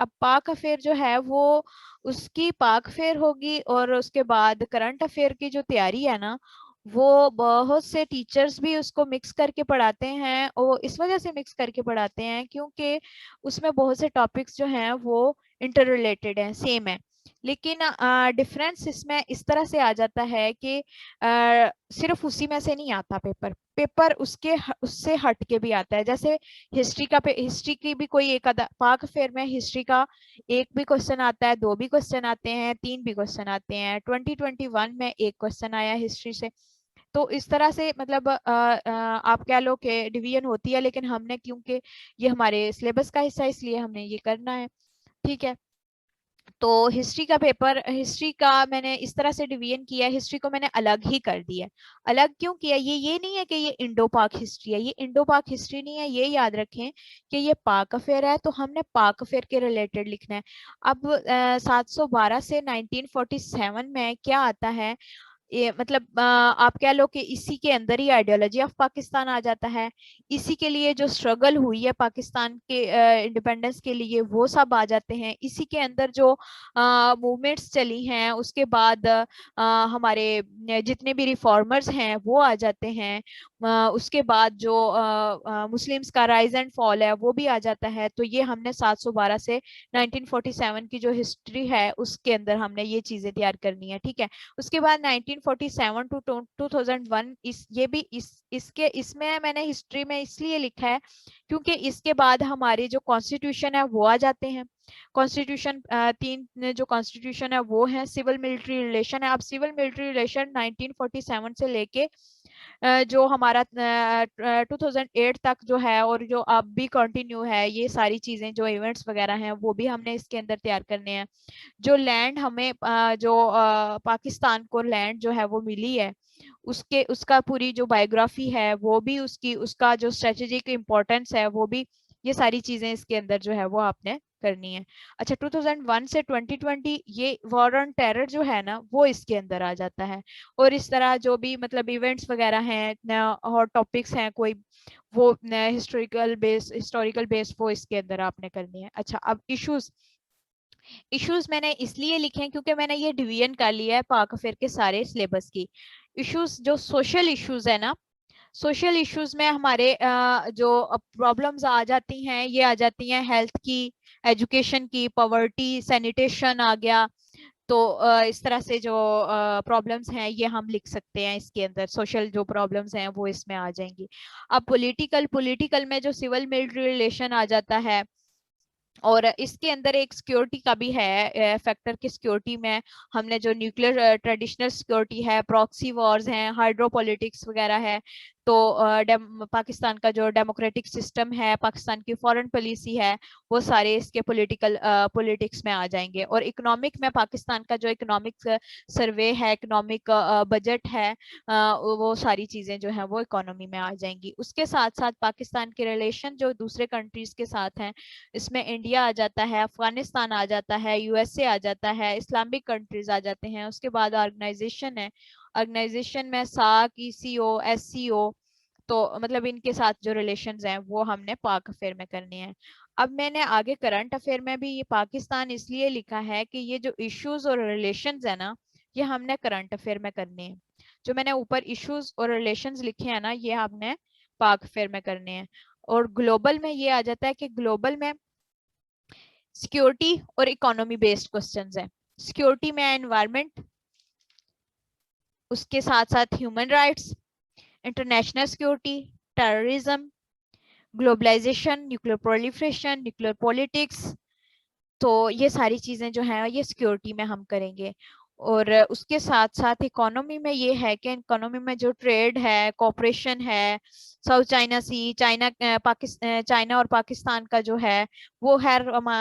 अब पाक अफेयर जो है वो उसकी पाक अफेयर होगी, और उसके बाद करंट अफेयर की जो तैयारी है ना, वो बहुत से टीचर्स भी उसको मिक्स करके पढ़ाते हैं। और इस वजह से मिक्स करके पढ़ाते हैं क्योंकि उसमें बहुत से टॉपिक्स जो हैं वो इंटर रिलेटेड हैं, सेम है। लेकिन डिफरेंस इसमें इस तरह से आ जाता है कि सिर्फ उसी में से नहीं आता पेपर, पेपर उससे हट के भी आता है। जैसे हिस्ट्री की भी कोई एक आधा पाक फेयर में हिस्ट्री का एक भी क्वेश्चन आता है, दो भी क्वेश्चन आते हैं, तीन भी क्वेश्चन आते हैं। 2021 में एक क्वेश्चन आया हिस्ट्री से। तो इस तरह से मतलब आप कह लो कि डिवीजन होती है, लेकिन हमने क्योंकि ये हमारे सिलेबस का हिस्सा है इसलिए हमने ये करना है। ठीक है। तो हिस्ट्री का पेपर, हिस्ट्री का मैंने इस तरह से डिवीजन किया है, हिस्ट्री को मैंने अलग ही कर दिया है। अलग क्यों किया? ये नहीं है कि ये इंडो पाक हिस्ट्री है, ये इंडो पाक हिस्ट्री नहीं है, ये याद रखें कि ये पाक अफेयर है, तो हमने पाक अफेयर के रिलेटेड लिखना है। अब 712 से 1947 में क्या आता है, ये मतलब आप कह लो कि इसी के अंदर ही आइडियोलॉजी ऑफ पाकिस्तान आ जाता है। इसी के लिए जो स्ट्रगल हुई है पाकिस्तान के इंडिपेंडेंस के लिए वो सब आ जाते हैं। इसी के अंदर जो मूवमेंट्स चली हैं, उसके बाद हमारे जितने भी रिफॉर्मर्स हैं वो आ जाते हैं। उसके बाद जो मुस्लिम्स का राइज एंड फॉल है वो भी आ जाता है। तो ये हमने 712 से 1947 की जो हिस्ट्री है उसके अंदर हमने ये चीजें तैयार करनी है। ठीक है। उसके बाद 1947 टू 2001, इसके इसमें मैंने हिस्ट्री में इसलिए लिखा है क्योंकि इसके बाद हमारे जो कॉन्स्टिट्यूशन है वो आ जाते हैं। कॉन्स्टिट्यूशन तीन जो कॉन्स्टिट्यूशन है वो है सिविल मिलिट्री रिलेशन है। अब सिविल मिलिट्री रिलेशन 1947 से लेके जो हमारा 2008 तक जो है और जो अब भी कंटिन्यू है, ये सारी चीजें जो इवेंट्स वगैरह हैं वो भी हमने इसके अंदर तैयार करने हैं। जो लैंड हमें जो पाकिस्तान को लैंड जो है वो मिली है, उसके उसका पूरी जो बायोग्राफी है वो भी, उसकी उसका जो स्ट्रेटेजिक इम्पोर्टेंस है वो भी, ये सारी चीजें इसके अंदर जो है वो आपने करनी है। अच्छा, 2001 से 2020 ये वॉर ऑन टेरर जो है ना वो इसके अंदर आ जाता है। और इस तरह जो भी मतलब इवेंट्स वगैरह हैं और टॉपिक्स हैं कोई, वो हिस्टोरिकल बेस वो इसके अंदर आपने करनी है। अच्छा, अब इश्यूज, इश्यूज मैंने इसलिए लिखे हैं क्योंकि मैंने ये डिवीजन कर लिया है पाक अफेयर के सारे सिलेबस की। इश्यूज जो सोशल इश्यूज है ना, सोशल इश्यूज में हमारे जो प्रॉब्लम्स आ जाती हैं, ये आ जाती हैं हेल्थ की, एजुकेशन की, पॉवर्टी, सैनिटेशन आ गया। तो इस तरह से जो प्रॉब्लम्स हैं ये हम लिख सकते हैं इसके अंदर। सोशल जो प्रॉब्लम्स हैं वो इसमें आ जाएंगी। अब पॉलिटिकल, पॉलिटिकल में जो सिविल मिलिट्री रिलेशन आ जाता है। और इसके अंदर एक सिक्योरिटी का भी है फैक्टर की सिक्योरिटी में हमने जो न्यूक्लियर ट्रेडिशनल सिक्योरिटी है, प्रॉक्सी वॉर्स हैं, हाइड्रोपॉलिटिक्स वगैरह है। तो पाकिस्तान का जो डेमोक्रेटिक सिस्टम है, पाकिस्तान की फॉरेन पॉलिसी है, वो सारे इसके पॉलिटिकल पॉलिटिक्स में आ जाएंगे। और इकोनॉमिक में पाकिस्तान का जो इकोनॉमिक सर्वे है, इकोनॉमिक बजट है, वो सारी चीजें जो है वो इकोनॉमी में आ जाएंगी। उसके साथ साथ पाकिस्तान के रिलेशन जो दूसरे कंट्रीज के साथ हैं, इसमें इंडिया आ जाता है, अफगानिस्तान आ जाता है, यूएसए आ जाता है, इस्लामिक कंट्रीज आ जाते हैं। उसके बाद ऑर्गेनाइजेशन है, ऑर्गेनाइजेशन में साक, ईसीओ, एससीओ, तो मतलब इनके साथ जो रिलेशंस हैं वो हमने पाक अफेयर में करने हैं। अब मैंने आगे करंट अफेयर में भी ये पाकिस्तान इसलिए लिखा है कि ये जो इश्यूज और रिलेशंस है ना, ये हमने करंट अफेयर में करने हैं। जो मैंने ऊपर इश्यूज और रिलेशंस लिखे हैं ना, ये हमने पाक अफेयर में करने हैं। और ग्लोबल में ये आ जाता है कि ग्लोबल में सिक्योरिटी और इकोनॉमी बेस्ड क्वेश्चंस है। सिक्योरिटी में एनवायरनमेंट, उसके साथ साथ human rights, international security, terrorism, globalisation, nuclear proliferation, nuclear politics. तो ये सारी चीजें जो है ये सिक्योरिटी में हम करेंगे। और उसके साथ साथ इकोनॉमी में ये है कि इकोनॉमी में जो ट्रेड है, कॉपरेशन है, साउथ चाइना सी, चाइना और पाकिस्तान का जो है वो है,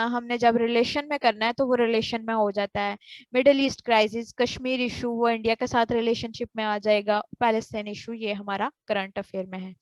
हमने जब रिलेशन में करना है तो वो रिलेशन में हो जाता है। Middle east crisis, Kashmir issue, वो इंडिया के साथ रिलेशनशिप में आ जाएगा। पैलेस्टाइन इशू ये हमारा करंट अफेयर में है।